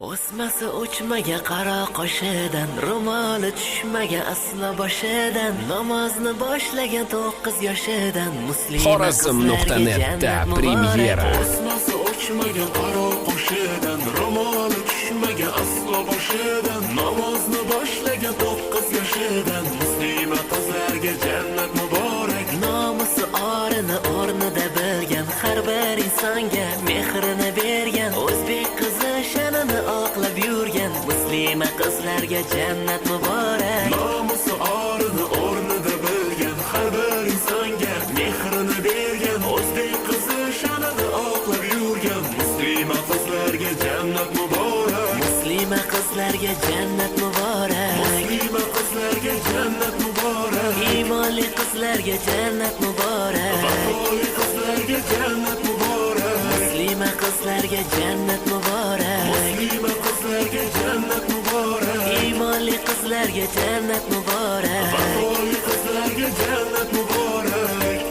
O'smasi uchmaga qaro qoshidan, ro'moli tushmaga aslo boshidan, namozni boshlagan 9 yoshidan, muslima Xorazm.net'da premyera. O'smasi uchmaga qaro qoshidan, ro'moli tushmaga aslo boshidan, namozni boshlagan 9 yoshidan, muslima qizlarga jannat muborak. nomusi orini o'rnida bilgan, har bir insonga mehrini bergan, o'zbek qizi sha'nini oqlab yurgan, muslima qizlarga jannat muborak. Nomusi orini o'rnida bilgan, har bir insonga mehrini bergan, o'zbek qizi sha'nini oqlab yurgan, muslima qizlarga jannat muborak. Muslima qizlarga jannat muborak. Muslima qizlarga jannat muborak. Iymonli qizlarga jannat muborak. Vafoli qizlarga jannat muborak. Muslima qizlarga jannat muborak. Muslima qizlarga jannat muborak. Iymonli qizlarga jannat muborak. Vafoli qizlarga jannat muborak.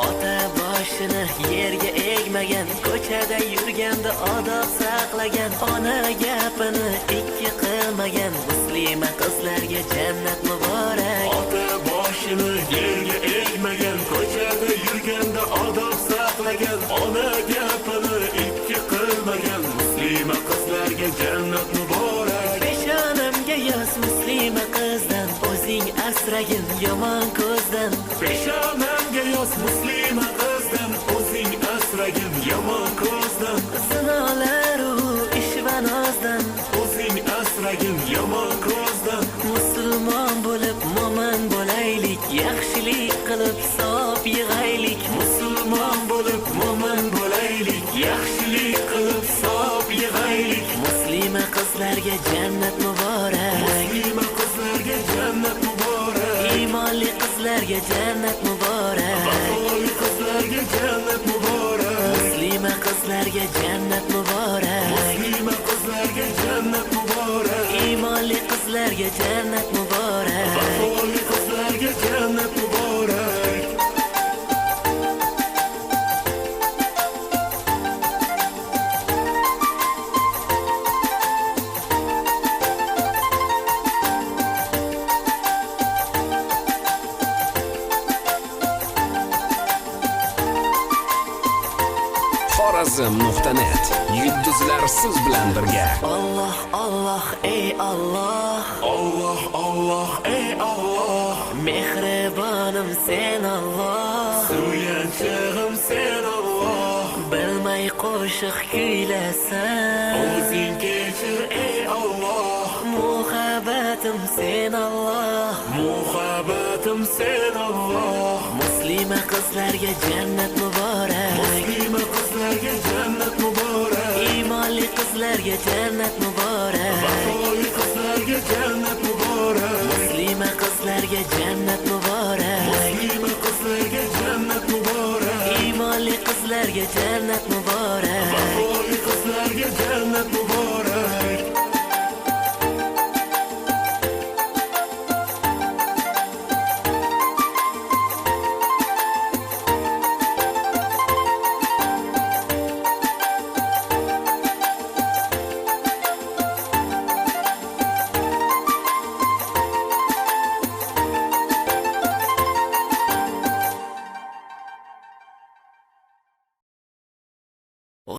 Ota boshini yerga egmagan, ko'chada yurganda odob saqlagan, ona gapini ikki qilmagan, muslima qizlarga jannat muborak. Ota boshini yerga egmagan, ko'chada yurganda odob saqlagan, ona gapini ikki qilmagan, muslima qizlarga jannat muborak. Peshonamga yoz muslima qizdan, o'zing asragin yomon ko'zdan. Peshonamga yoz muslima qizdan, o'zing asragin yomon ko'zdan. Sinolaru ishvanozdan, O'zing asragin yomon ko'zdan. musulmon bo'lib mo'min bo'laylik, yaxshilik qilib savob yig'aylik. Musulmon bo'lib mo'min bo'laylik, yaxshilik qilib savob yig'aylik. Muslima qizlarga jannat muborak. Muslima qizlarga jannat muborak. Iymonli qizlarga jannat muborak. Vafoli qizlarga jannat muborak. Muslima qizlarga jannat muborak. Muslima qizlarga jannat muborak. Iymonli qizlarga jannat muborak. Vafoli qizlarga jannat muborak. Xorazm.net. Yulduzlar siz bilan birga. Alloh, Alloh, ey Alloh, Alloh, Alloh, ey Alloh. mehribonim sen Alloh. Suyanchig'im sen Alloh. Bilmay qo'shiq kuylasam, O'zing kechir ey Alloh. muhabbatim sen Alloh. Muhabbatim sen Alloh. Muslima qizlarga jannat muborak. Muslima qizlarga jannat muborak. Iymonli qizlarga jannat muborak. Vafoli qizlarga jannat muborak. Muslima qizlarga jannat muborak. Muslima qizlarga jannat muborak. Iymonli qizlarga jannat muborak.